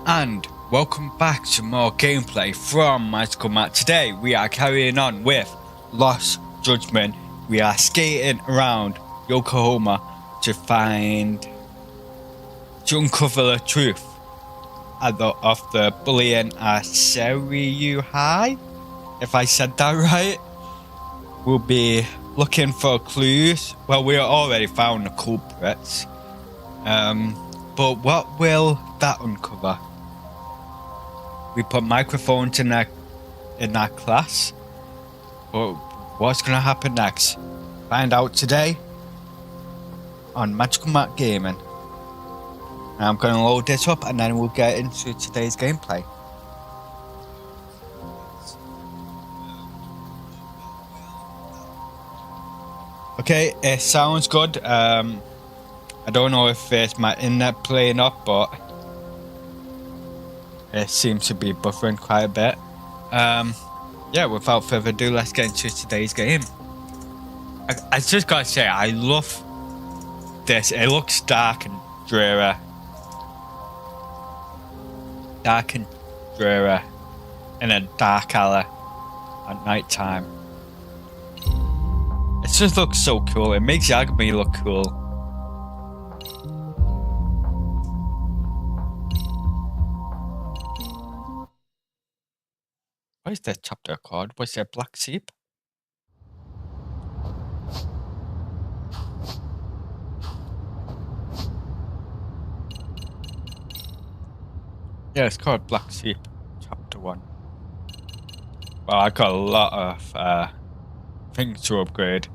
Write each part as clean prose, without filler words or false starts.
And welcome back to more gameplay from Magical Mat. Today we are carrying on with Lost Judgment. We are skating around Yokohama to uncover the truth of the bullying at Seiryo. If I said that right. We'll be looking for clues. Well, we already found the culprits. But what will that uncover? We put microphones in that class. But what's gonna happen next? Find out today on Magical Mat Gaming. I'm gonna load this up and then we'll get into today's gameplay. Okay, it sounds good. I don't know if it's my internet playing up, but it seems to be buffering quite a bit. Yeah, without further ado, let's get into today's game. I just gotta say, I love this. It looks dark and dreary. Dark and dreary in a dark alley at night time. It just looks so cool. It makes Yagami look cool. What is that chapter called? Was there Black Sheep? Yeah, it's called Black Sheep, chapter 1. Well, I got a lot of things to upgrade.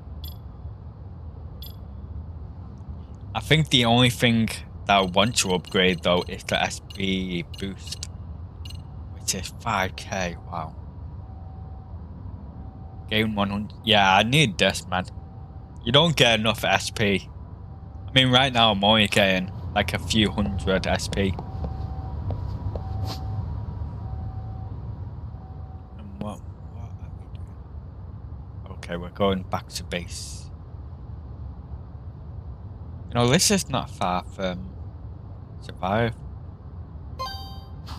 I think the only thing that I want to upgrade though is the SP boost, which is 5k. Wow. Gain 100. Yeah, I need this, man. You don't get enough SP. I mean, right now I'm only getting like a few hundred SP. And what are we doing? Okay, we're going back to base. You know, this is not far from Survive.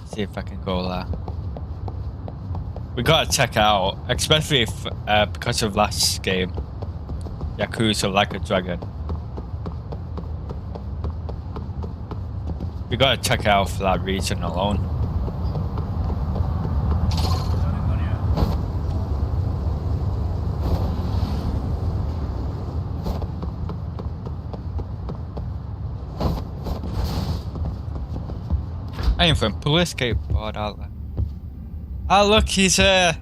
See if I can go there. We gotta check it out, especially if, because of last game, Yakuza Like a Dragon. We gotta check it out for that reason alone. I am from police skateboard outlet. Oh look, he's don't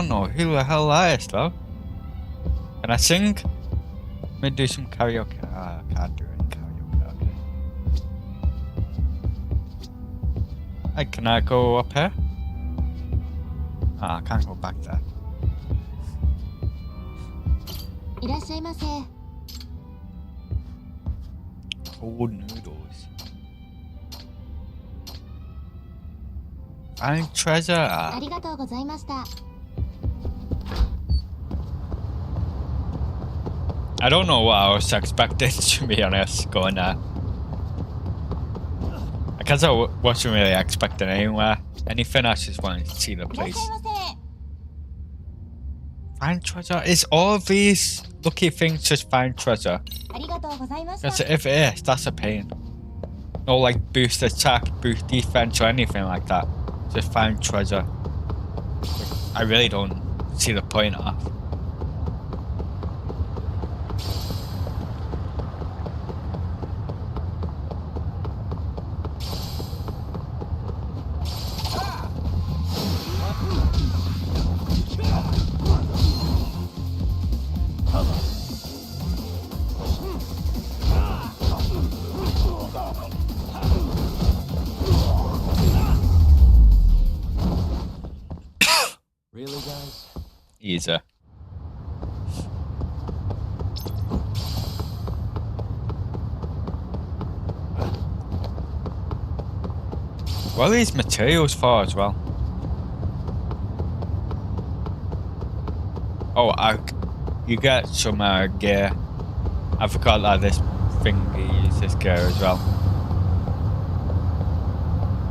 know who the hell that is though. Can I sing? Let me do some karaoke. I can't do any karaoke. Okay. Hey, can I go up here? I can't go back there. Cold noodles. Find treasure. I don't know what I was expecting, to be honest, going there. I guess I wasn't really expecting anything. I just wanted to see the place. Find treasure? Is all of these lucky things just find treasure? Because if it is, that's a pain. No like boost attack, boost defense or anything like that. Just find treasure. I really don't see the point of. Really, guys? Easy. What are these materials for as well? Oh, you get some gear. I forgot that this thing uses gear as well.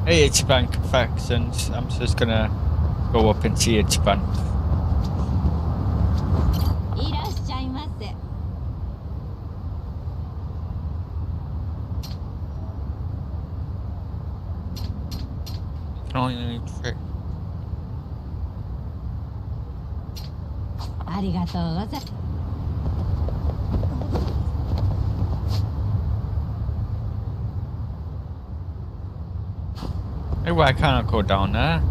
Hey, Ichiban Confections. I'm just gonna go up and see Ichiban. いらっしゃいませ。 Can only need 3. ありがとうございます。 Hey, why can't I go down there?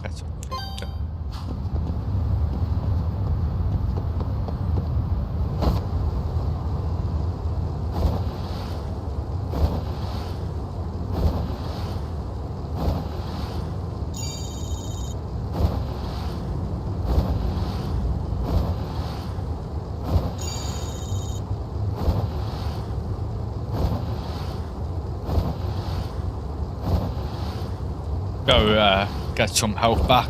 That's okay. Go get some health back.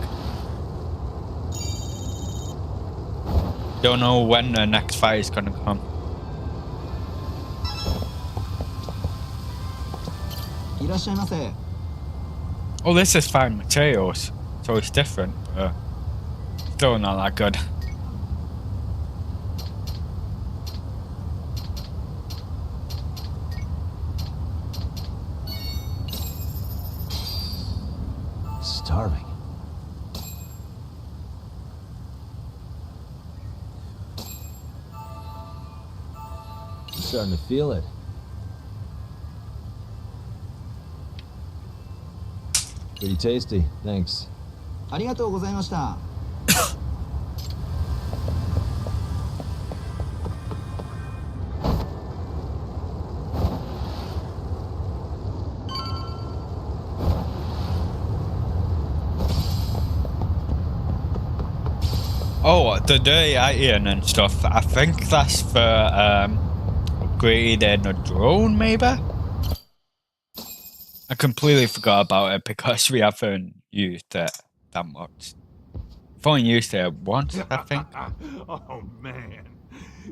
Don't know when the next fight is gonna come. いらっしゃいませ。 Oh, this is fine materials, so it's different, but still not that good. Starving. I'm starting to feel it. Pretty tasty, thanks. ありがとうございました。 Oh, the dirty iron and stuff. I think that's for upgrading a drone, maybe? I completely forgot about it because we haven't used it that much. I've only used it once, I think. Oh man,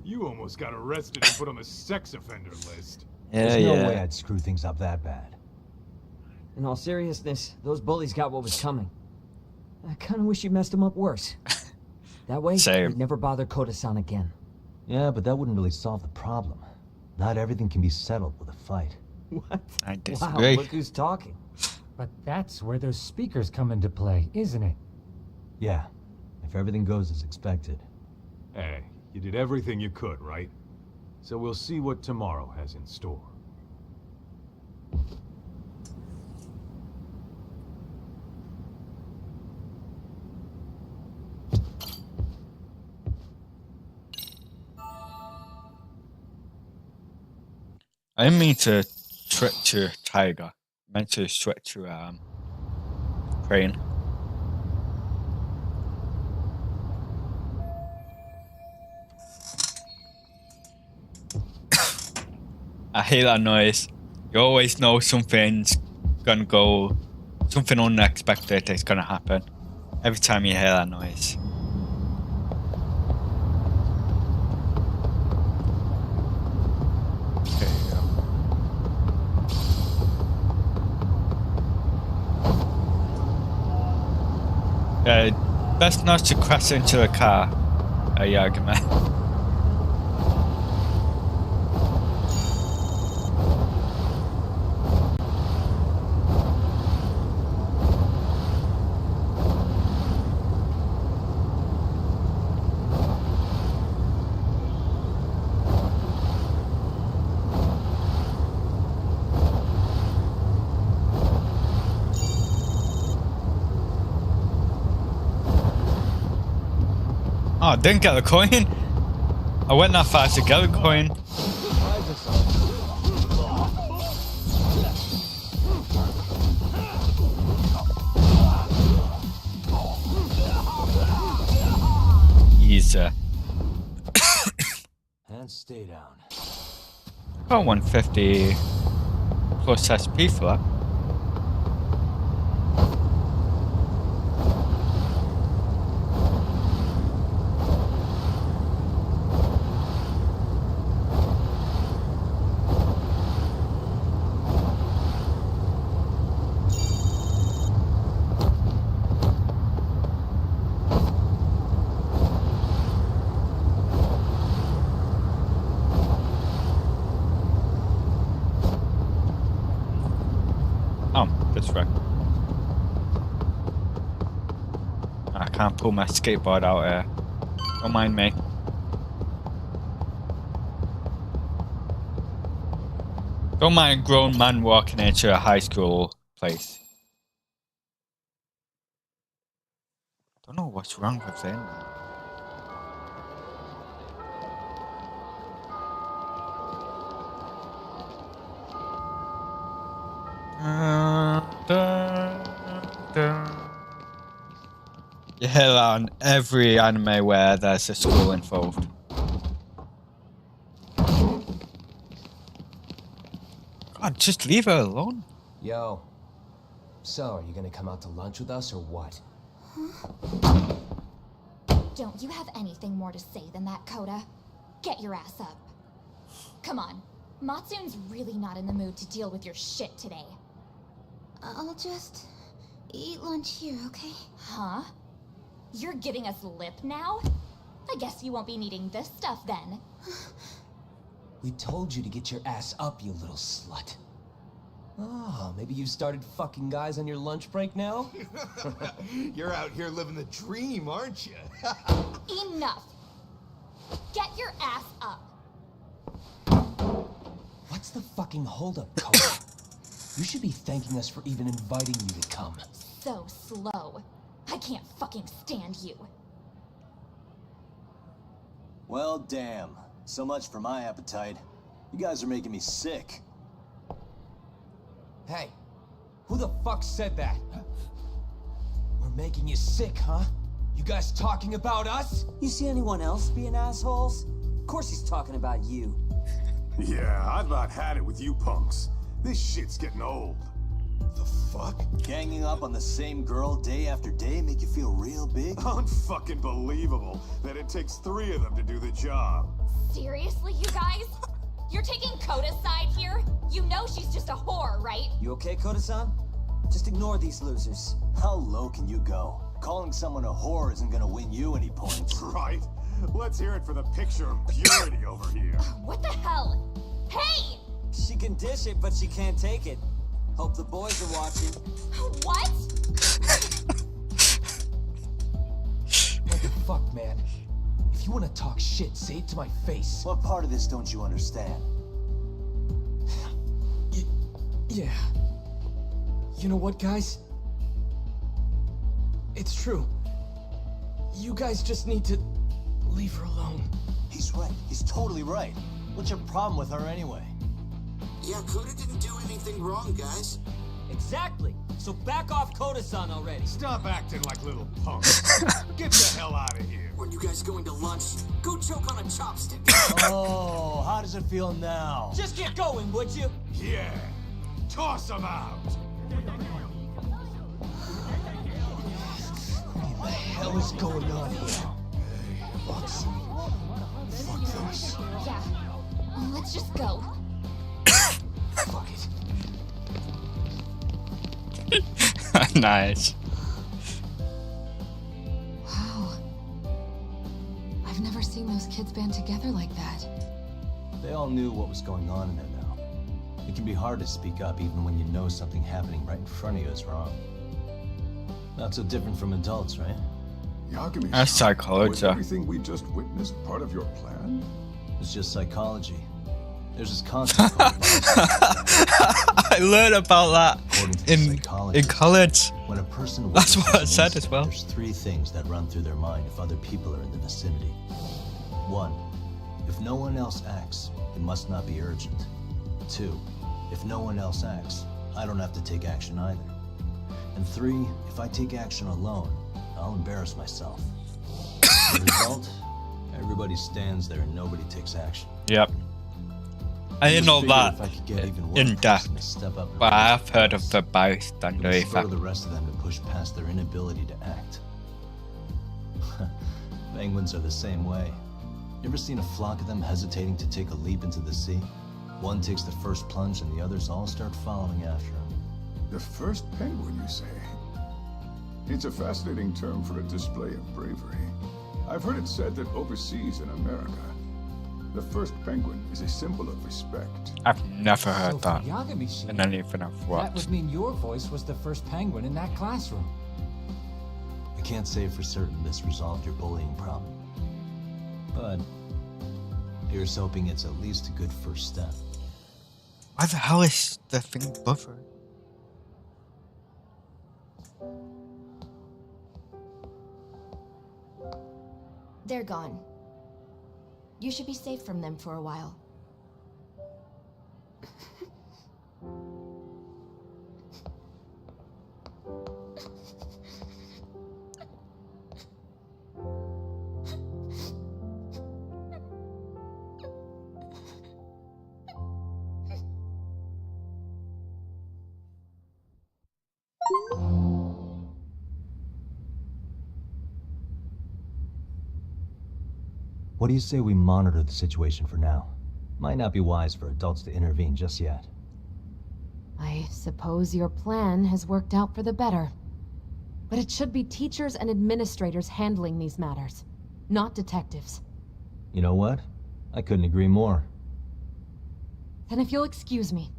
you almost got arrested and put on the sex offender list. There's no way I'd screw things up that bad. In all seriousness, those bullies got what was coming. I kind of wish you messed them up worse. That way, we'd never bother Koda-san again. Yeah, but that wouldn't really solve the problem. Not everything can be settled with a fight. What? I Wow, disagree. look who's talking. But that's where those speakers come into play, isn't it? Yeah, if everything goes as expected. Hey, you did everything you could, right? So we'll see what tomorrow has in store. I didn't mean to switch to Tiger. I meant to switch to Crane. I hate that noise. You always know something's gonna go, something unexpected is gonna happen every time you hear that noise. There you go. Best not to crash into the car. Argument. Oh, I didn't get the coin. I went that far to get the coin. Easy. And stay down. Got 150. plus SP for that. That's right. I can't pull my skateboard out here. Don't mind me. Don't mind a grown man walking into a high school place. Don't know what's wrong with saying that. You hear that on every anime where there's a school involved. God, just leave her alone. Yo. So, are you gonna come out to lunch with us or what? Don't you have anything more to say than that, Koda? Get your ass up. Come on. Matsun's really not in the mood to deal with your shit today. I'll just eat lunch here, okay? Huh? You're giving us lip now? I guess you won't be needing this stuff then. We told you to get your ass up, you little slut. Oh, maybe you started fucking guys on your lunch break now? You're out here living the dream, aren't you? Enough! Get your ass up! What's the fucking holdup, Koda? You should be thanking us for even inviting you to come. So slow. I can't fucking stand you. Well, damn. So much for my appetite. You guys are making me sick. Hey, who the fuck said that? We're making you sick, huh? You guys talking about us? You see anyone else being assholes? Of course he's talking about you. Yeah, I've about had it with you punks. This shit's getting old. The fuck? Ganging up on the same girl day after day make you feel real big? Unfucking believable that it takes 3 of them to do the job. Seriously, you guys? You're taking Koda's side here? You know she's just a whore, right? You okay, Koda-san? Just ignore these losers. How low can you go? Calling someone a whore isn't gonna win you any points. Right? Let's hear it for the picture of purity over here. What the hell? Hey! She can dish it, but she can't take it. Hope the boys are watching. What? What the fuck, man? If you want to talk shit, say it to my face. What part of this don't you understand? Yeah. You know what, guys? It's true. You guys just need to leave her alone. He's right. He's totally right. What's your problem with her anyway? Yeah, Koda didn't do anything wrong, guys. Exactly. So back off Koda-san already. Stop acting like little punks. Get the hell out of here. When you guys going to lunch, go choke on a chopstick. Oh, how does it feel now? Just get going, would you? Yeah. Toss them out. What the hell is going on here? Fuck this. Yeah. Let's just go. Fuck it. Nice. Wow. I've never seen those kids band together like that. They all knew what was going on in there now. It can be hard to speak up even when you know something happening right in front of you is wrong. Not so different from adults, right? That's psychology. Was everything we just witnessed part of your plan? It's just psychology. There's this concept called I learned about that in college. When a person That's what I said as well. There's 3 things that run through their mind if other people are in the vicinity. 1. If no one else acts, it must not be urgent. 2. If no one else acts, I don't have to take action either. And 3. If I take action alone, I'll embarrass myself. The result? Everybody stands there and nobody takes action. Yep. I didn't know Figure that if I could get even one in depth, person to step up and but raise I've heard of voice, the it bystander would spur effect. the rest of them to push past their inability to act. Penguins are the same way. You ever seen a flock of them hesitating to take a leap into the sea? One takes the first plunge and the others all start following after him. The first penguin, you say? It's a fascinating term for a display of bravery. I've heard it said that overseas in America, the first penguin is a symbol of respect. I've never heard So that for Yagami-san, in anything I've that watched. would mean your voice was the first penguin in that classroom. I can't say for certain this resolved your bullying problem, but here's hoping it's at least a good first step. Why the hell is the thing buffering? They're gone. You should be safe from them for a while. What do you say we monitor the situation for now? Might not be wise for adults to intervene just yet. I suppose your plan has worked out for the better. But it should be teachers and administrators handling these matters, not detectives. You know what? I couldn't agree more. Then if you'll excuse me.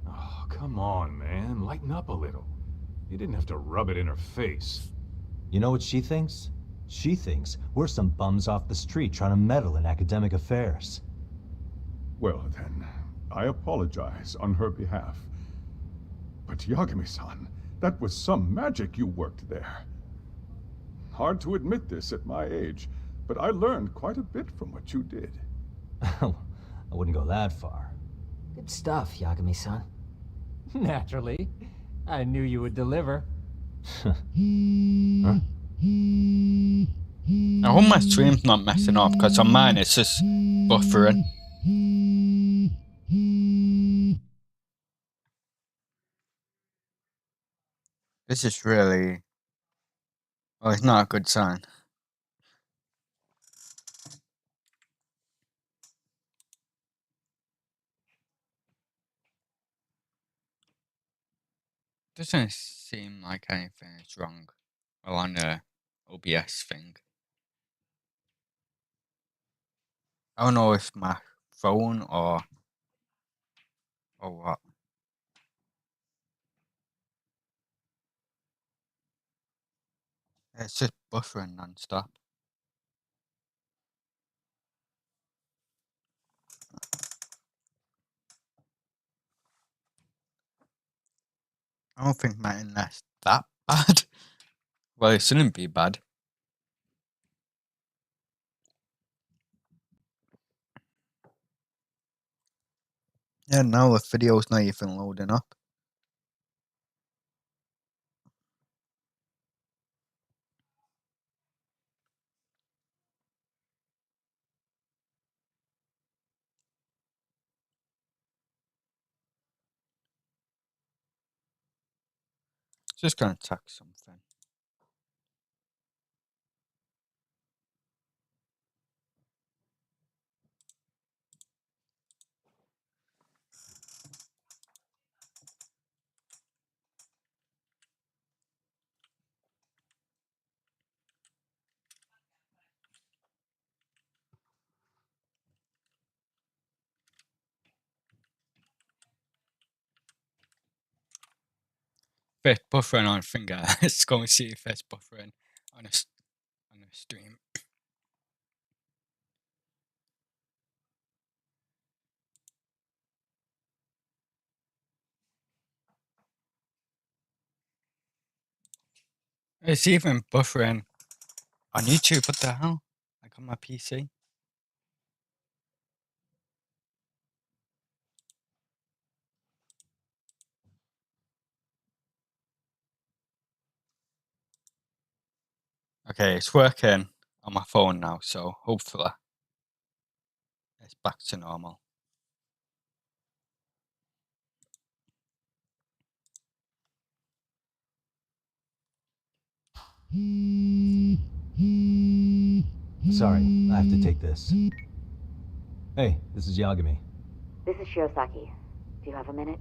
Oh, come on, man. Lighten up a little. You didn't have to rub it in her face. You know what she thinks? She thinks we're some bums off the street trying to meddle in academic affairs. Well then, I apologize on her behalf. But Yagami-san, that was some magic you worked there. Hard to admit this at my age, but I learned quite a bit from what you did. I wouldn't go that far. Good stuff, Yagami-san. Naturally. I knew you would deliver. I hope my stream's not messing up, because on mine it's just buffering. This is really... well, it's not a good sign. Doesn't seem like anything is wrong. Well, on the OBS thing. I don't know if my phone or what. It's just buffering non-stop. I don't think my internet's that bad. Well, it shouldn't be bad. Yeah, now the video's not even loading up. Just gonna check something. If it's buffering on finger, let's go and see if it's buffering on a stream. It's even buffering on YouTube. What the hell? Like on my PC. Okay, it's working on my phone now, so hopefully it's back to normal. Sorry, I have to take this. Hey, this is Yagami. This is Shirosaki. Do you have a minute?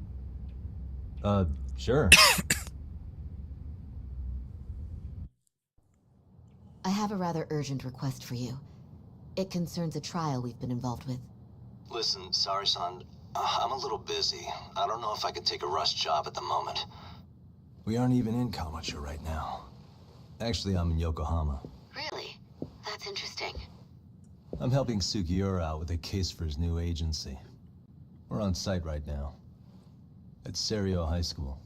Sure. I have a rather urgent request for you. It concerns a trial we've been involved with. Listen, Sari-san, I'm a little busy. I don't know if I could take a rush job at the moment. We aren't even in Kamucha right now. Actually, I'm in Yokohama. Really? That's interesting. I'm helping Sugiura out with a case for his new agency. We're on site right now. At Seiryo High School.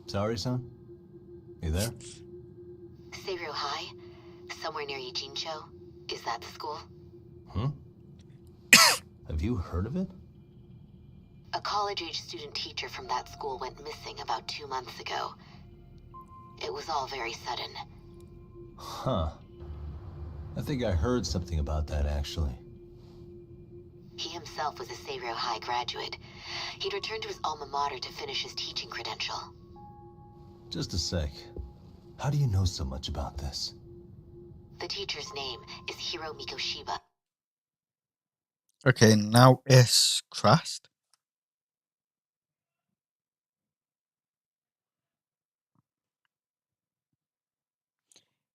Sari-san? You there? Seiryo High? Somewhere near Ijincho? Is that the school? Have you heard of it? A college-age student teacher from that school went missing about 2 months ago. It was all very sudden. Huh. I think I heard something about that, actually. He himself was a Seiryo High graduate. He'd returned to his alma mater to finish his teaching credential. Just a sec. How do you know so much about this? The teacher's name is Hiro Mikoshiba. Okay, now it's crashed.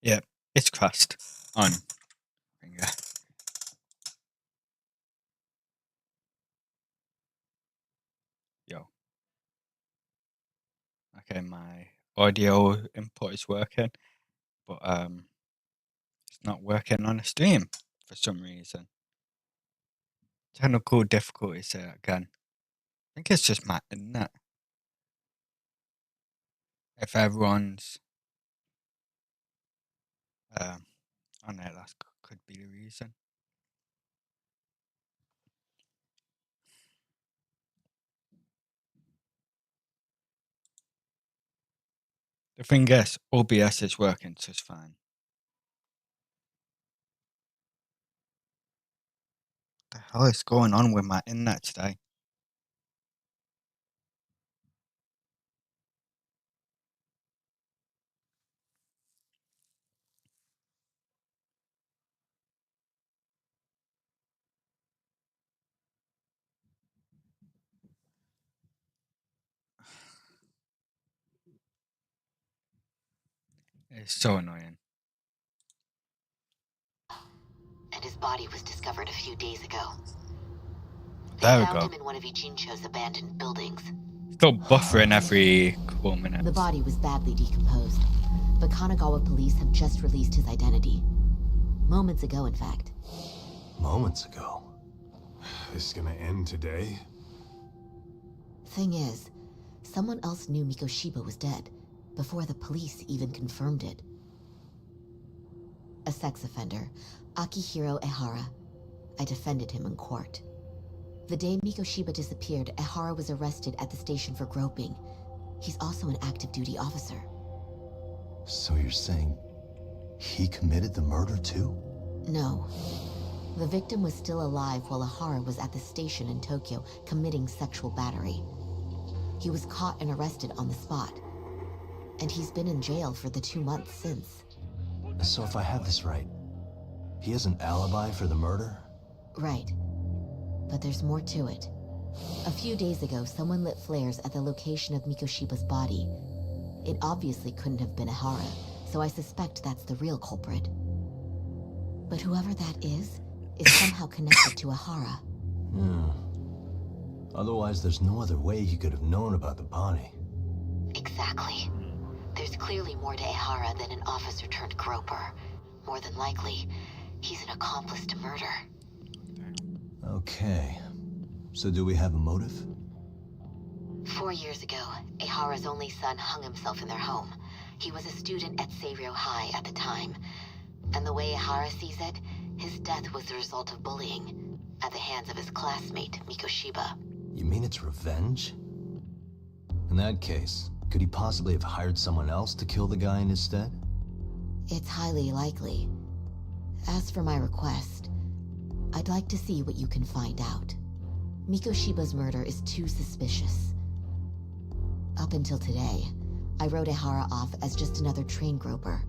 Yep, it's crashed on finger. Yo. Okay, my audio input is working, but it's not working on a stream for some reason. Technical difficulties there again. I think it's just my internet. If everyone's on it, that could be the reason. The thing is, OBS is working just fine. What the hell is going on with my internet today? It's so annoying. And his body was discovered a few days ago. There we They found go. him in one of Ijincho's abandoned buildings. Still buffering every couple minutes. The body was badly decomposed, but Kanagawa police have just released his identity. Moments ago, in fact. Moments ago? This is gonna end today? Thing is, someone else knew Mikoshiba was dead, before the police even confirmed it. A sex offender, Akihiro Ehara. I defended him in court. The day Mikoshiba disappeared, Ehara was arrested at the station for groping. He's also an active duty officer. So you're saying he committed the murder too? No. The victim was still alive while Ehara was at the station in Tokyo committing sexual battery. He was caught and arrested on the spot. And he's been in jail for the 2 months since. So if I have this right, he has an alibi for the murder? Right. But there's more to it. A few days ago, someone lit flares at the location of Mikoshiba's body. It obviously couldn't have been Ehara, so I suspect that's the real culprit. But whoever that is somehow connected to Ehara. Otherwise, there's no other way he could have known about the body. Exactly. There's clearly more to Ehara than an officer-turned-groper. More than likely, he's an accomplice to murder. Okay. So do we have a motive? 4 years ago, Ehara's only son hung himself in their home. He was a student at Seiryo High at the time. And the way Ehara sees it, his death was the result of bullying at the hands of his classmate, Mikoshiba. You mean it's revenge? In that case, Could he possibly have hired someone else to kill the guy in his stead? It's highly likely. As for my request, I'd like to see what you can find out. Mikoshiba's murder is too suspicious. Up until today, I wrote Ehara off as just another train groper.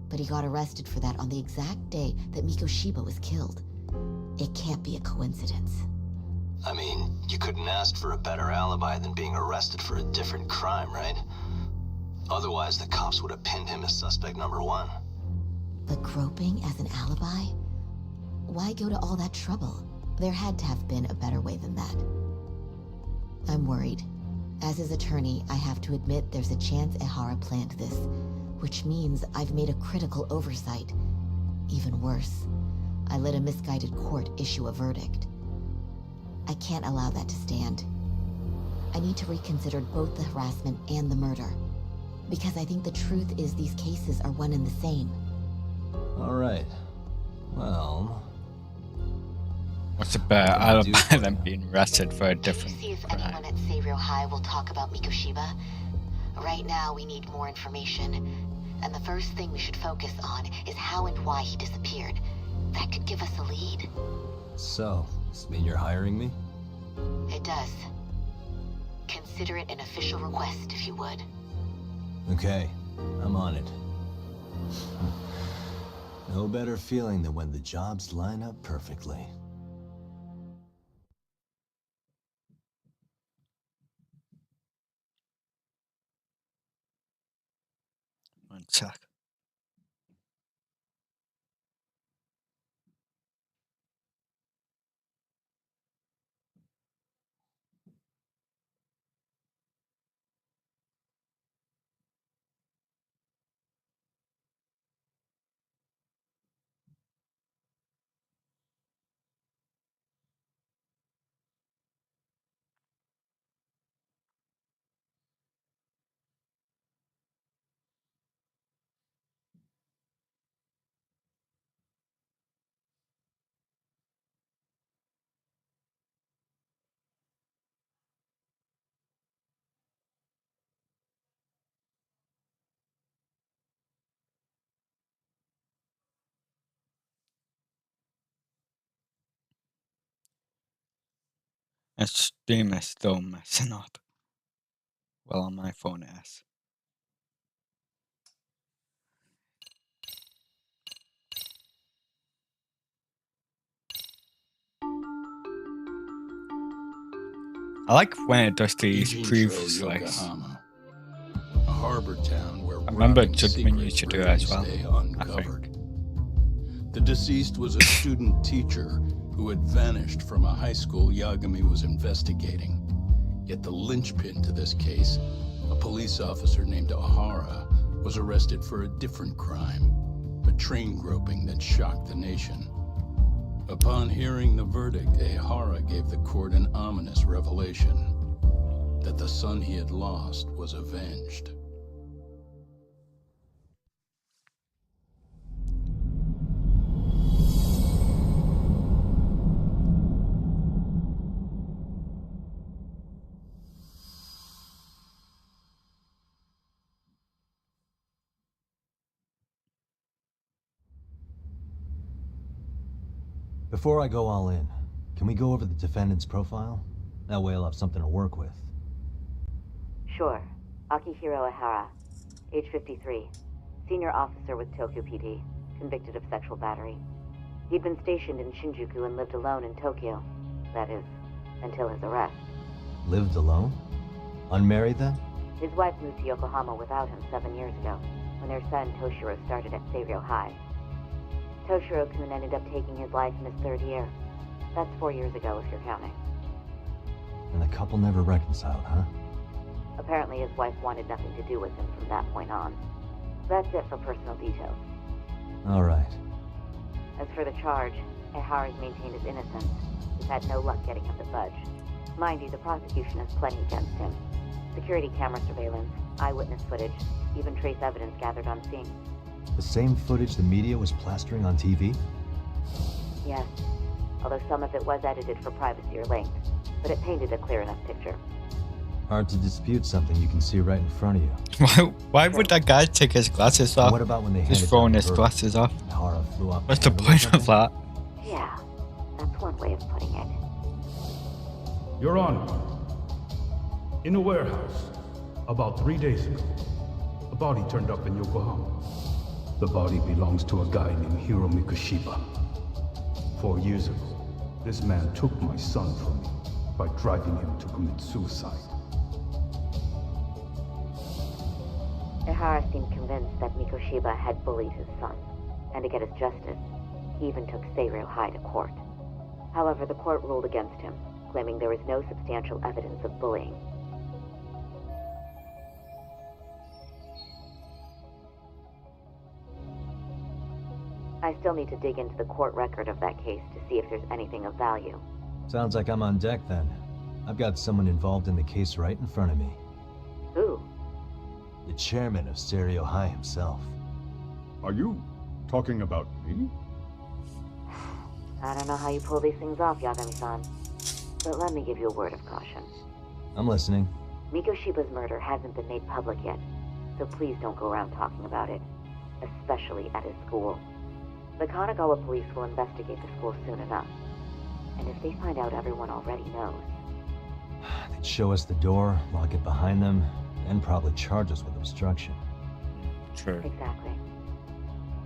But he got arrested for that on the exact day that Mikoshiba was killed. It can't be a coincidence. I mean, you couldn't ask for a better alibi than being arrested for a different crime, right? Otherwise, the cops would have pinned him as suspect number one. But groping as an alibi? Why go to all that trouble? There had to have been a better way than that. I'm worried. As his attorney, I have to admit there's a chance Ehara planned this, which means I've made a critical oversight. Even worse, I let a misguided court issue a verdict. I can't allow that to stand. I need to reconsider both the harassment and the murder, because I think the truth is these cases are one and the same. All right. Well... What's a better alibi than being arrested for a different See if crime? anyone at Seiryo High will talk about Mikoshiba. Right now, we need more information. And the first thing we should focus on is how and why he disappeared. That could give us a lead. So, does this mean you're hiring me? It does. Consider it an official request, if you would. Okay, I'm on it. No better feeling than when the jobs line up perfectly. One sec. And stream is still messing up. Well, on my phone it is. I like when it does these proofs, like Yokohama, a harbor town where I remember rotting Judgement used to do it as well. stay I uncovered. think. The deceased was a student teacher who had vanished from a high school Yagami was investigating. Yet the linchpin to this case, a police officer named Ehara, was arrested for a different crime, a train groping that shocked the nation. Upon hearing the verdict, Ehara gave the court an ominous revelation, that the son he had lost was avenged. Before I go all in, can we go over the defendant's profile? That way I'll have something to work with. Sure. Akihiro Ehara, age 53, senior officer with Tokyo PD, convicted of sexual battery. He'd been stationed in Shinjuku and lived alone in Tokyo. That is, until his arrest. Lived alone? Unmarried then? His wife moved to Yokohama without him 7 years ago, when their son Toshiro started at Seiryo High. Toshiro-kun ended up taking his life in his 3rd year. That's 4 years ago, if you're counting. And the couple never reconciled, huh? Apparently his wife wanted nothing to do with him from that point on. That's it for personal details. All right. As for the charge, Ehara's maintained his innocence. We've had no luck getting him to budge. Mind you, the prosecution has plenty against him. Security camera surveillance, eyewitness footage, even trace evidence gathered on scene. The same footage the media was plastering on TV? Yes, although some of it was edited for privacy or length, but it painted a clear enough picture. Hard to dispute something you can see right in front of you. Why would that guy take his glasses off? What about when they just throwing his glasses off? Hara flew up. What's the point of that? Yeah, that's one way of putting it. Your Honor, in a warehouse, about 3 days ago, a body turned up in Yokohama. The body belongs to a guy named Hiro Mikoshiba. 4 years ago, this man took my son from me by driving him to commit suicide. Ihara seemed convinced that Mikoshiba had bullied his son, and to get his justice, he even took Seiryo High to court. However, the court ruled against him, claiming there was no substantial evidence of bullying. I still need to dig into the court record of that case to see if there's anything of value. Sounds like I'm on deck then. I've got someone involved in the case right in front of me. Who? The chairman of Seiryo High himself. Are you talking about me? I don't know how you pull these things off, Yagami-san, but let me give you a word of caution. I'm listening. Mikoshiba's murder hasn't been made public yet, so please don't go around talking about it, especially at his school. The Kanagawa police will investigate the school soon enough, and if they find out everyone already knows... They'd show us the door, lock it behind them, and probably charge us with obstruction. True. Exactly.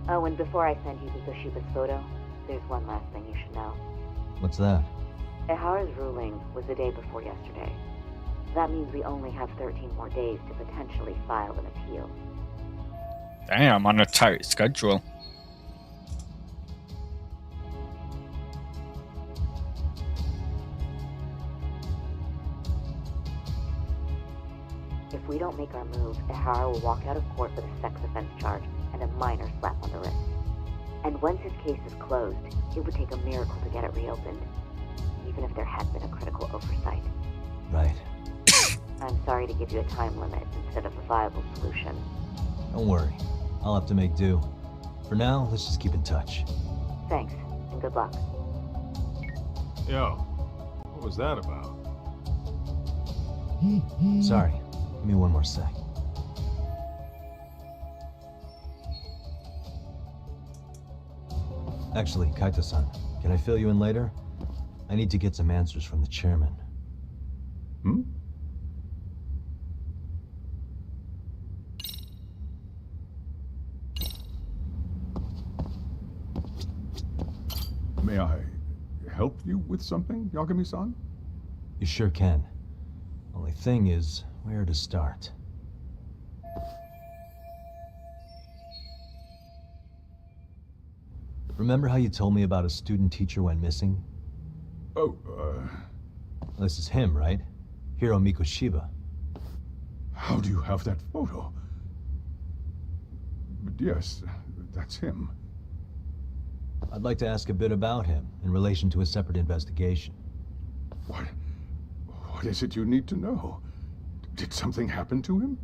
Oh, and before I send you Mikoshiba's photo, there's one last thing you should know. What's that? Ihara's ruling was the day before yesterday. That means we only have 13 more days to potentially file an appeal. Damn, on a tight schedule. If we don't make our move, Ihara will walk out of court with a sex offense charge and a minor slap on the wrist. And once his case is closed, it would take a miracle to get it reopened, even if there had been a critical oversight. Right. I'm sorry to give you a time limit instead of a viable solution. Don't worry. I'll have to make do. For now, let's just keep in touch. Thanks, and good luck. Yo, what was that about? Sorry. Give me one more sec. Actually, Kaito-san, can I fill you in later? I need to get some answers from the chairman. Hmm? May I help you with something, Yagami-san? You sure can. Only thing is, where to start? Remember how you told me about a student teacher went missing? Oh, This is him, right? Hiro Mikoshiba. How do you have that photo? But yes, that's him. I'd like to ask a bit about him in relation to a separate investigation. What is it you need to know? Did something happen to him?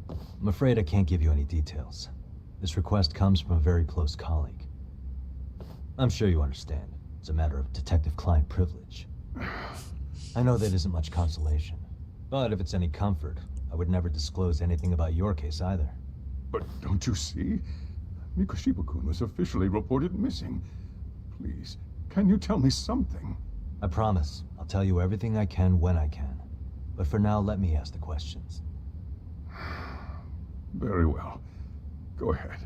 I'm afraid I can't give you any details. This request comes from a very close colleague. I'm sure you understand. It's a matter of detective-client privilege. I know that isn't much consolation. But if it's any comfort, I would never disclose anything about your case either. But don't you see? Mikoshiba-kun was officially reported missing. Please, can you tell me something? I promise. I'll tell you everything I can when I can. But for now, let me ask the questions. Very well. Go ahead.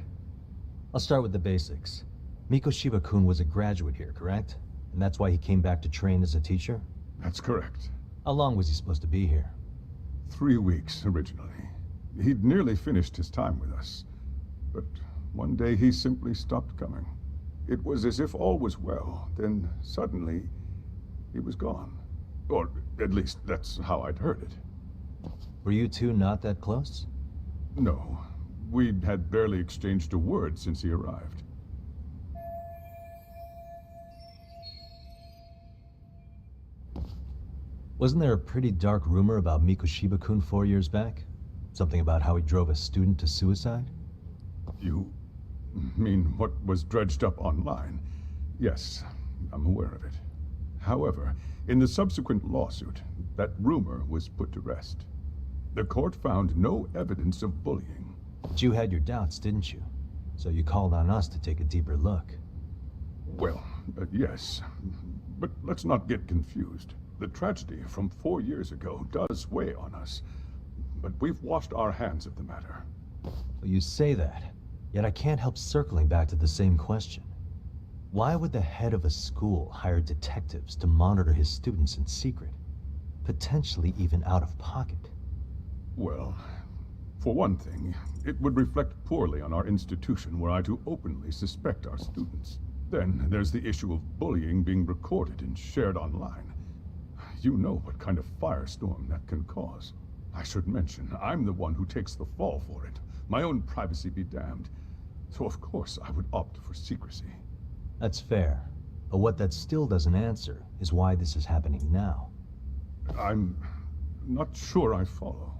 I'll start with the basics. Mikoshiba-kun was a graduate here, correct? And that's why he came back to train as a teacher? That's correct. How long was he supposed to be here? 3 weeks, originally. He'd nearly finished his time with us. But one day he simply stopped coming. It was as if all was well, then suddenly he was gone. Or at least that's how I'd heard it. Were you two not that close? No. We'd had barely exchanged a word since he arrived. Wasn't there a pretty dark rumor about Mikoshiba-kun 4 years back? Something about how he drove a student to suicide? You mean what was dredged up online? Yes, I'm aware of it. However, in the subsequent lawsuit, that rumor was put to rest. The court found no evidence of bullying. But you had your doubts, didn't you? So you called on us to take a deeper look. Well, yes. But let's not get confused. The tragedy from 4 years ago does weigh on us. But we've washed our hands of the matter. Well, you say that, yet I can't help circling back to the same question. Why would the head of a school hire detectives to monitor his students in secret? Potentially even out of pocket. Well, for one thing, it would reflect poorly on our institution were I to openly suspect our students. Then there's the issue of bullying being recorded and shared online. You know what kind of firestorm that can cause. I should mention, I'm the one who takes the fall for it. My own privacy be damned. So of course I would opt for secrecy. That's fair. But what that still doesn't answer is why this is happening now. I'm not sure I follow.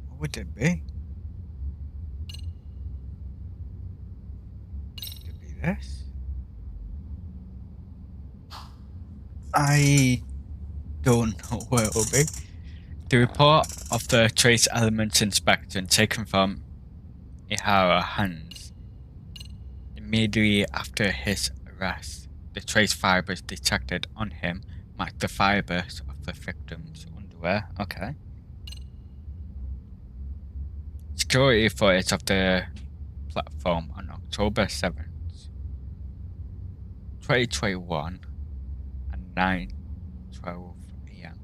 What would it be? Could it be this? I don't know what it will be. The report of the trace elements inspection taken from Ihara hands immediately after his arrest. The trace fibers detected on him match the fibers of the victim's underwear. Okay. Security footage of the platform on October 7th, 2021 at 9:12 AM.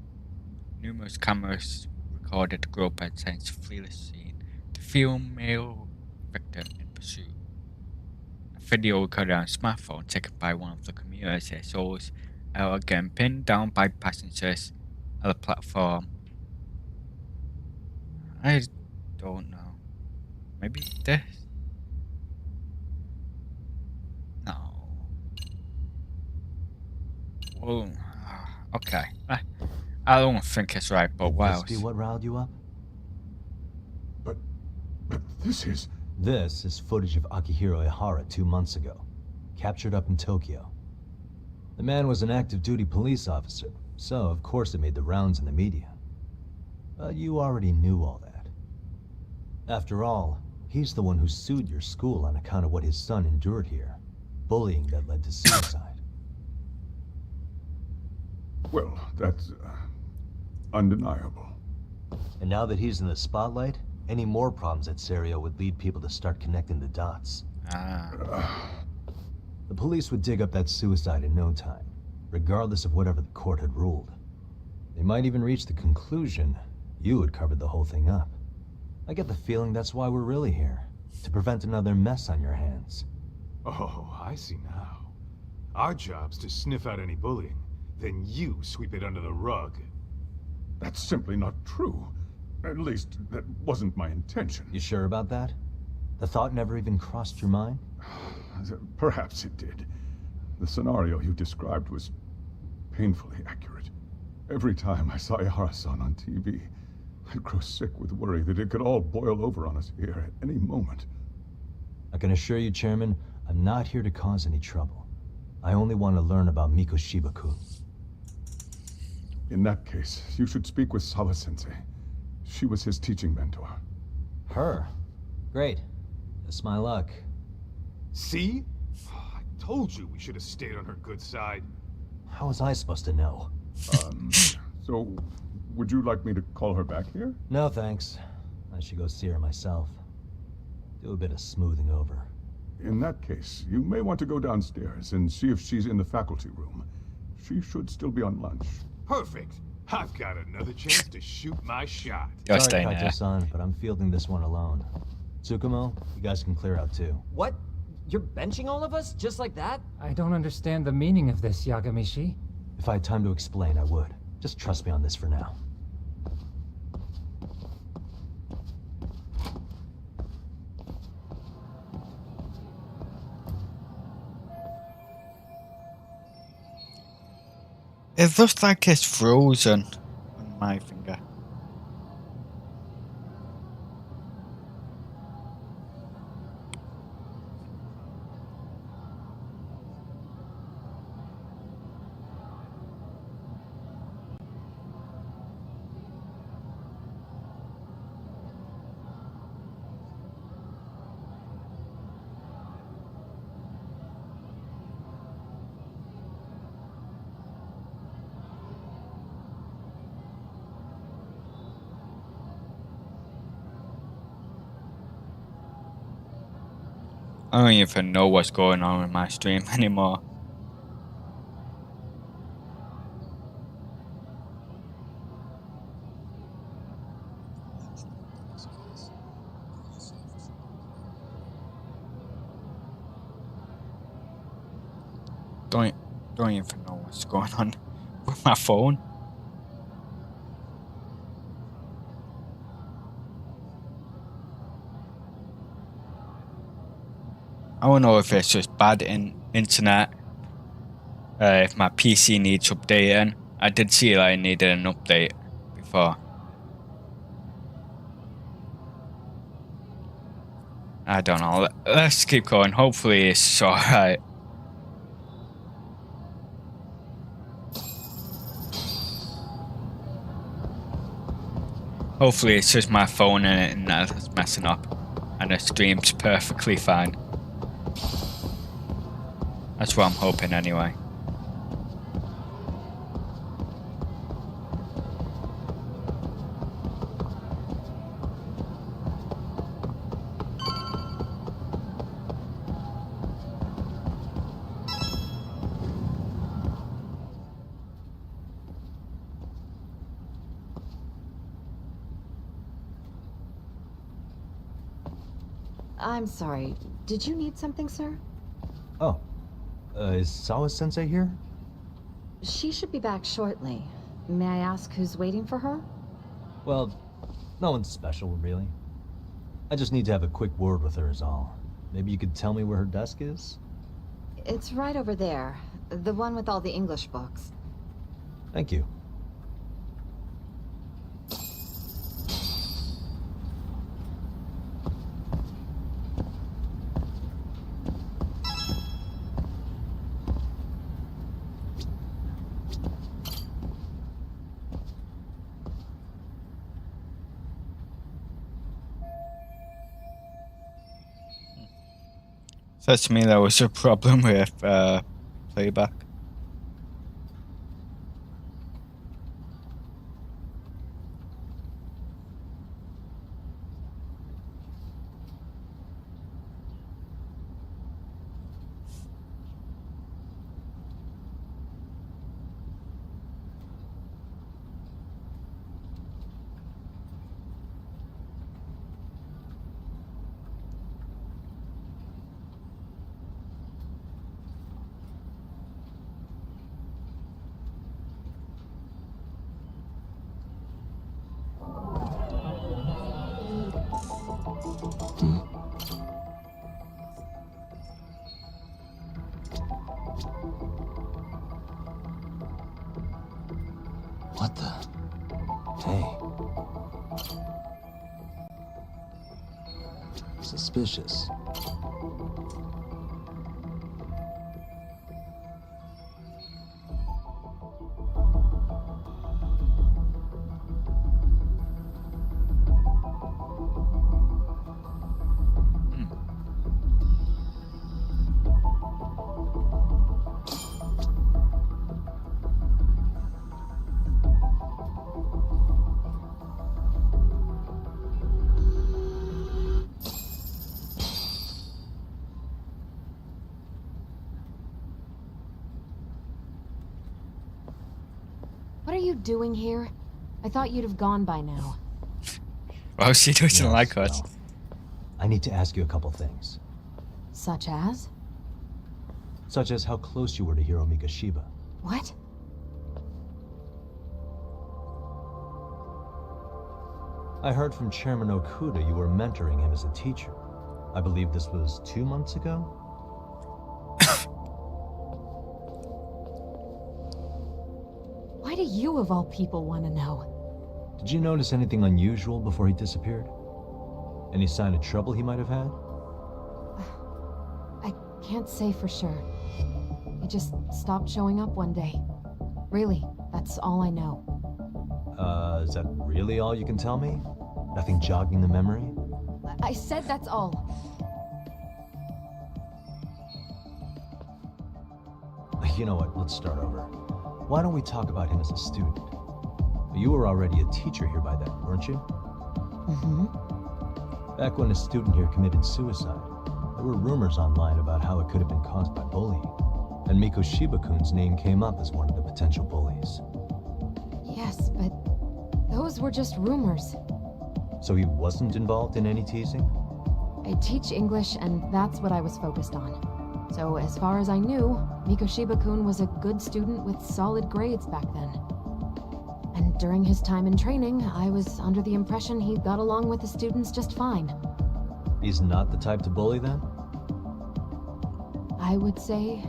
Numerous cameras recorded the group intensively scene the female victim in pursuit. A video recorded on a smartphone taken by one of the commuters shows her getting pinned down by passengers at the platform. I don't know. Maybe this? No. Well, okay. I don't think it's right, but what else? Could this be what riled you up? But this is... This is footage of Akihiro Ihara 2 months ago, captured up in Tokyo. The man was an active duty police officer, so of course it made the rounds in the media. But you already knew all that. After all, he's the one who sued your school on account of what his son endured here. Bullying that led to suicide. Well, that's undeniable. And now that he's in the spotlight, any more problems at Seiryo would lead people to start connecting the dots. The police would dig up that suicide in no time, regardless of whatever the court had ruled. They might even reach the conclusion you had covered the whole thing up. I get the feeling that's why we're really here, to prevent another mess on your hands. Oh, I see now. Our job's to sniff out any bullying, then you sweep it under the rug. That's simply not true. At least, that wasn't my intention. You sure about that? The thought never even crossed your mind? Perhaps it did. The scenario you described was painfully accurate. Every time I saw Ihara-san on TV, I'd grow sick with worry that it could all boil over on us here at any moment. I can assure you, Chairman, I'm not here to cause any trouble. I only want to learn about Mikoshiba-kun. In that case, you should speak with Sawa-sensei. She was his teaching mentor. Her? Great. That's my luck. See? I told you we should have stayed on her good side. How was I supposed to know? So, would you like me to call her back here? No, thanks. I should go see her myself. Do a bit of smoothing over. In that case, you may want to go downstairs and see if she's in the faculty room. She should still be on lunch. Perfect. I've got another chance to shoot my shot. Sorry, Kaito-san, but I'm fielding this one alone. Tsukumo, you guys can clear out too. What? You're benching all of us just like that? I don't understand the meaning of this, Yagamishi. If I had time to explain, I would. Just trust me on this for now. It looks like it's frozen on my finger. I don't even know what's going on with my stream anymore. Don't even know what's going on with my phone. I don't know if it's just bad internet, if my PC needs updating. I did see that I needed an update before. I don't know. Let's keep going. Hopefully it's alright. Hopefully it's just my phone and the internet that's messing up, and the stream's perfectly fine. That's what I'm hoping anyway. I'm sorry. Did you need something, sir? Oh. Is Sawa-sensei here? She should be back shortly. May I ask who's waiting for her? Well, no one's special, really. I just need to have a quick word with her is all. Maybe you could tell me where her desk is? It's right over there. The one with all the English books. Thank you. Says to me there was a problem with playback. What the? Hey. Suspicious. What are you doing here? I thought you'd have gone by now. Well, she doesn't like us. I need to ask you a couple things. Such as? Such as how close you were to Hiro Mikoshiba. What? I heard from Chairman Okuda you were mentoring him as a teacher. I believe this was 2 months ago? Why do you, of all people, want to know? Did you notice anything unusual before he disappeared? Any sign of trouble he might have had? I can't say for sure. He just stopped showing up one day. Really, that's all I know. Is that really all you can tell me? Nothing jogging the memory? I said that's all. You know what, let's start over. Why don't we talk about him as a student? You were already a teacher here by then, weren't you? Mm-hmm. Back when a student here committed suicide, there were rumors online about how it could have been caused by bullying. And Mikoshiba-kun's name came up as one of the potential bullies. Yes, but those were just rumors. So he wasn't involved in any teasing? I teach English, and that's what I was focused on. So as far as I knew, Mikoshiba-kun was a good student with solid grades back then. And during his time in training, I was under the impression he got along with the students just fine. He's not the type to bully then? I would say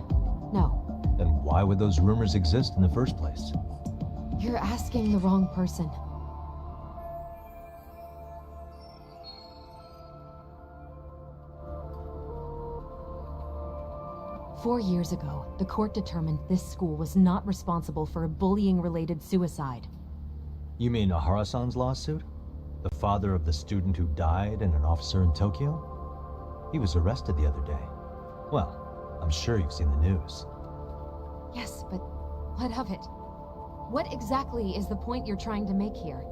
no. Then why would those rumors exist in the first place? You're asking the wrong person. Four years ago, the court determined this school was not responsible for a bullying-related suicide. You mean Ahara-san's lawsuit? The father of the student who died and an officer in Tokyo? He was arrested the other day. Well, I'm sure you've seen the news. Yes, but what of it? What exactly is the point you're trying to make here?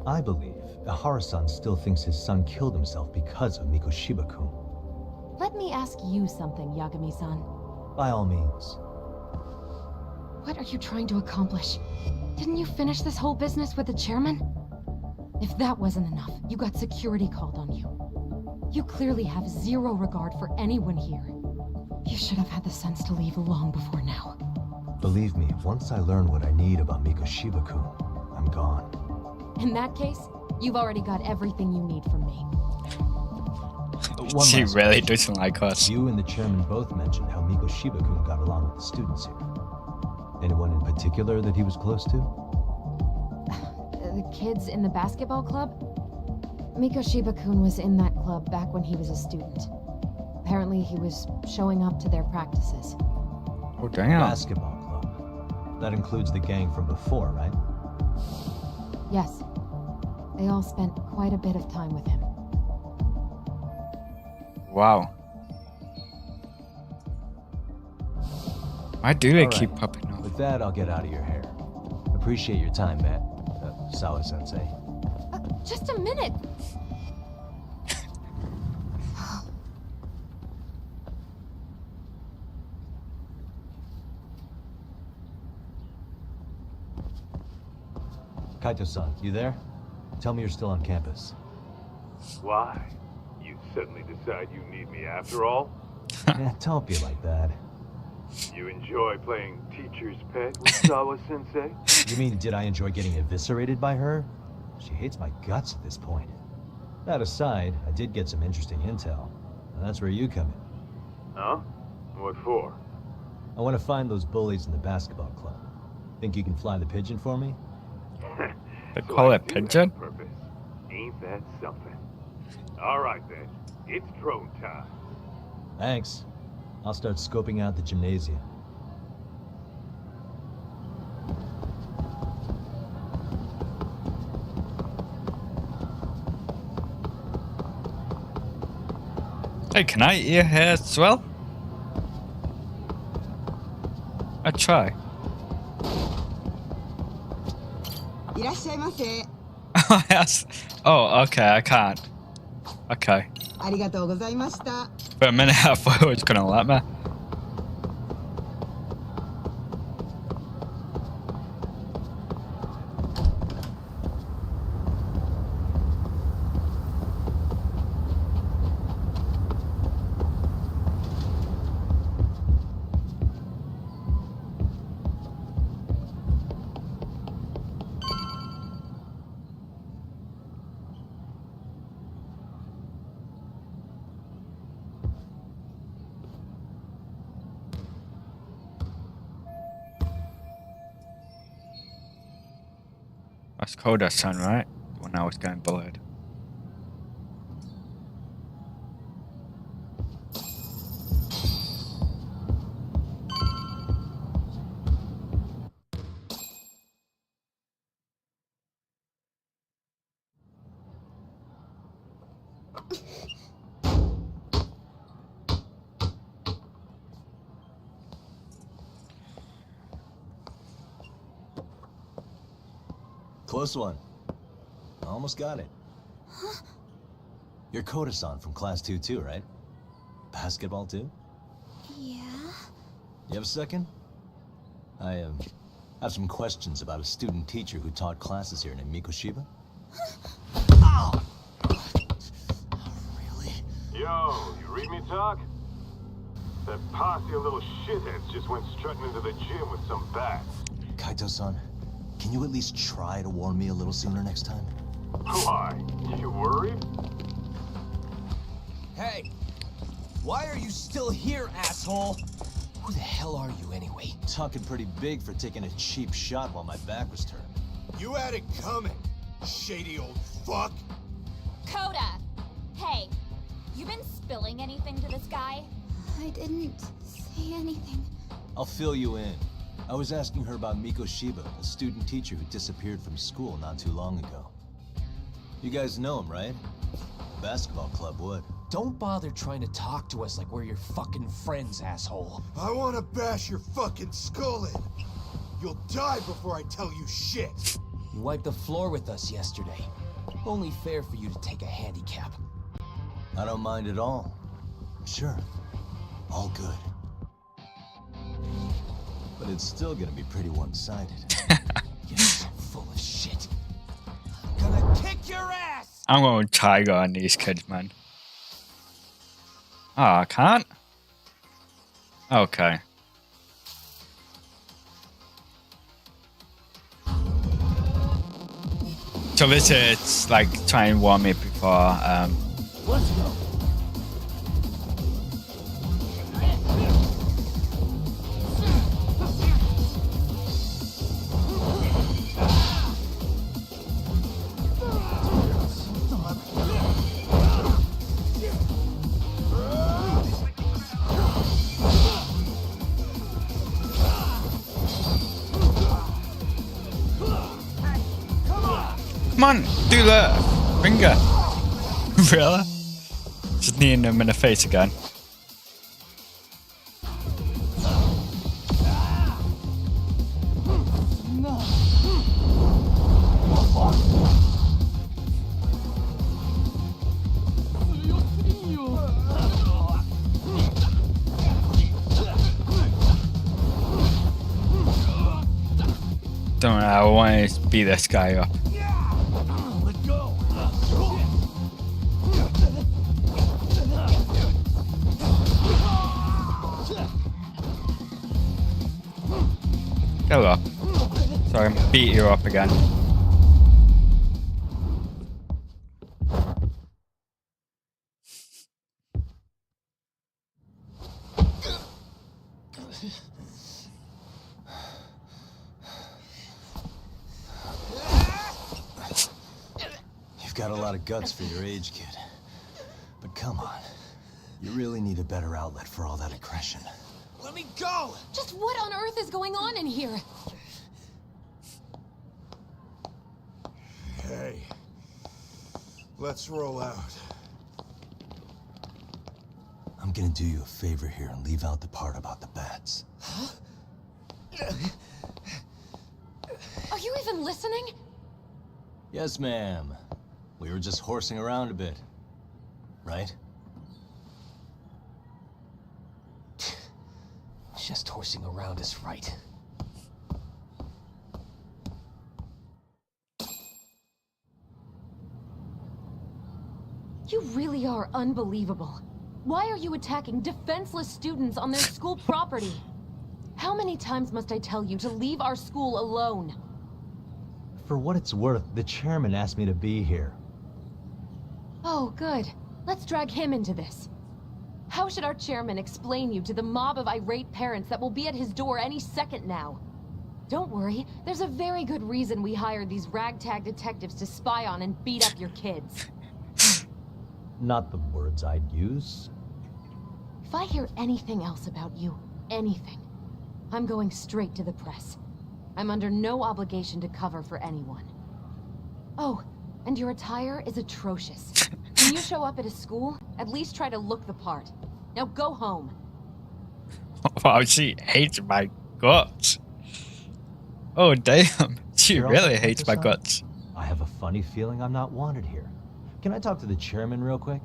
I believe Ahara-san still thinks his son killed himself because of Mikoshiba-kun. Let me ask you something, Yagami-san. By all means. What are you trying to accomplish? Didn't you finish this whole business with the chairman? If that wasn't enough, you got security called on you. You clearly have zero regard for anyone here. You should have had the sense to leave long before now. Believe me, once I learn what I need about Mikoshiba-kun, I'm gone. In that case, you've already got everything you need from me. She really doesn't like us. You and the chairman both mentioned how Mikoshiba-kun got along with the students here. Anyone in particular that he was close to? The kids in the basketball club? Mikoshiba-kun was in that club back when he was a student. Apparently he was showing up to their practices. Oh, damn. Basketball club. That includes the gang from before, right? Yes. They all spent quite a bit of time with him. Wow. Why do they keep popping up? With that, I'll get out of your hair. Appreciate your time, Matt. Sawa-sensei. Just a minute! Kaito-san, you there? Tell me you're still on campus. Why? You suddenly decide you need me after all? Don't be like that. You enjoy playing teacher's pet with Sawa-sensei? You mean, did I enjoy getting eviscerated by her? She hates my guts at this point. That aside, I did get some interesting intel. And that's where you come in. Huh? What for? I want to find those bullies in the basketball club. Think you can fly the pigeon for me? They call it pigeon? Ain't that something? Alright then, it's drone time. Thanks. I'll start scoping out the gymnasium. Hey, can I eat your hair as well? I try. Yes. Oh, okay, I can't. Okay. For a minute I thought it was gonna let me. That's Koda-san, right? The one I was getting bullied. Close one. Almost got it. Huh? You're Koda-san from Class 2 too, right? Basketball too? Yeah? You have a second? I have some questions about a student teacher who taught classes here named Mikoshiba. Oh! Really? Yo, you read me talk? That posse of little shitheads just went strutting into the gym with some bats. Kaito-san, can you at least try to warn me a little sooner next time? Why? You worried? Hey! Why are you still here, asshole? Who the hell are you anyway? Talking pretty big for taking a cheap shot while my back was turned. You had it coming, shady old fuck. Coda! Hey, you been spilling anything to this guy? I didn't say anything. I'll fill you in. I was asking her about Mikoshiba, a student teacher who disappeared from school not too long ago. You guys know him, right? The basketball club would. Don't bother trying to talk to us like we're your fucking friends, asshole. I want to bash your fucking skull in. You'll die before I tell you shit. You wiped the floor with us yesterday. Only fair for you to take a handicap. I don't mind at all. Sure. All good. But it's still gonna be pretty one-sided. You're so full of shit. I'm gonna kick your ass! I'm going Tiger on these kids, man. Oh, I can't? Okay. So this is like try and warn me before Let's go. Come on, do the finger. Really? Just kneeing him in the face again. Don't know, I want to beat this guy up. Go up. Sorry, I'm beat you up again. You've got a lot of guts for your age, kid. But come on. You really need a better outlet for all that aggression. Let me go! Just what on earth is going on in here? Hey, let's roll out. I'm gonna do you a favor here and leave out the part about the bats. Huh? Are you even listening? Yes, ma'am. We were just horsing around a bit. Right? Just horsing around is right. You really are unbelievable. Why are you attacking defenseless students on their school property? How many times must I tell you to leave our school alone? For what it's worth, the chairman asked me to be here. Oh, good. Let's drag him into this. How should our chairman explain you to the mob of irate parents that will be at his door any second now? Don't worry, there's a very good reason we hired these ragtag detectives to spy on and beat up your kids. Not the words I'd use. If I hear anything else about you, anything, I'm going straight to the press. I'm under no obligation to cover for anyone. Oh, and your attire is atrocious. When you show up at a school, at least try to look the part. Now go home. Wow, she hates my guts. Oh, damn. She really hates my guts. I have a funny feeling I'm not wanted here. Can I talk to the chairman real quick?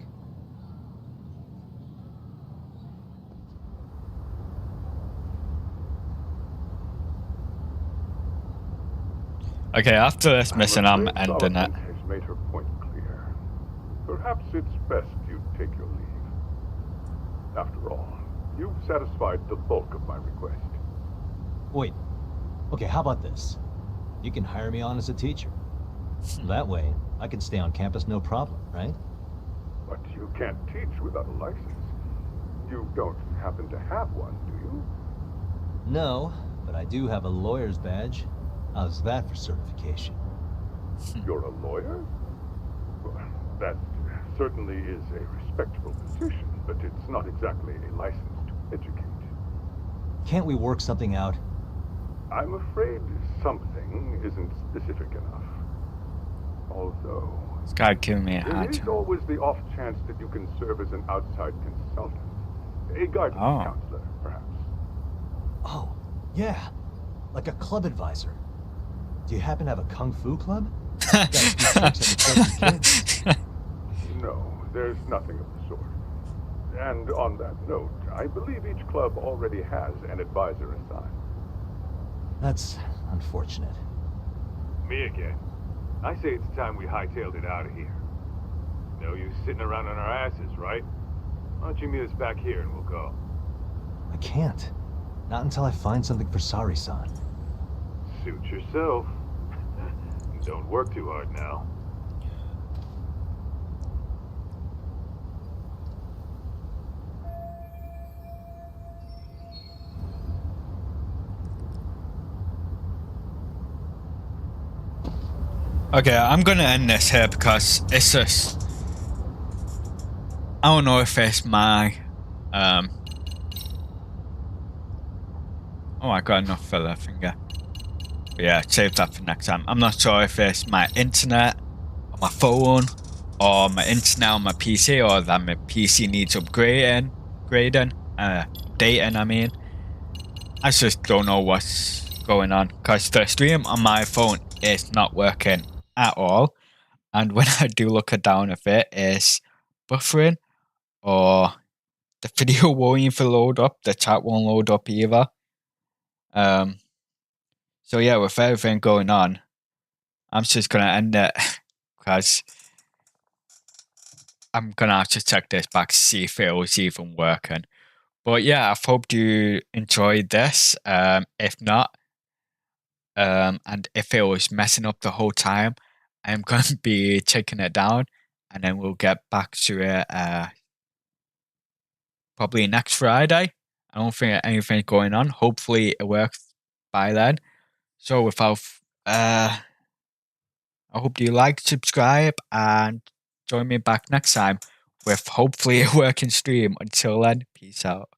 Okay, after this mission, I'm ending it. Has made her point clear. Perhaps it's best you take your leave. After all, you've satisfied the bulk of my request. Wait. Okay, how about this? You can hire me on as a teacher. That way, I can stay on campus no problem, right? But you can't teach without a license. You don't happen to have one, do you? No, but I do have a lawyer's badge. How's that for certification? You're a lawyer? Well, that certainly is a respectable position, but it's not exactly a license to educate. Can't we work something out? I'm afraid something isn't specific enough. Although, this guy giving me a hard there is time. always the off chance that you can serve as an outside consultant. A guidance counselor, perhaps. Oh, yeah. Like a club advisor. Do you happen to have a kung fu club? No, there's nothing of the sort. And on that note, I believe each club already has an advisor assigned. That's unfortunate. Me again. I say it's time we hightailed it out of here. No use sitting around on our asses, right? Why don't you meet us back here and we'll go? I can't. Not until I find something for Sari-san. Suit yourself. Don't work too hard now. Okay, I'm gonna end this here because it's just, I don't know if it's my oh, I got enough for that finger. But yeah, save that for next time. I'm not sure if it's my internet on my phone or my internet on my PC, or that my PC needs updating, I mean. I just don't know what's going on because the stream on my phone is not working at all, and when I do look down if it is buffering or the video won't even load up, the chat won't load up either. So yeah, with everything going on, I'm just gonna end it because I'm gonna have to check this back to see if it was even working. But yeah, I hope you enjoyed this. If not, and if it was messing up the whole time, I'm going to be taking it down, and then we'll get back to it probably next Friday. I don't think anything's going on. Hopefully it works by then. So without, I hope you like, subscribe, and join me back next time with hopefully a working stream. Until then, peace out.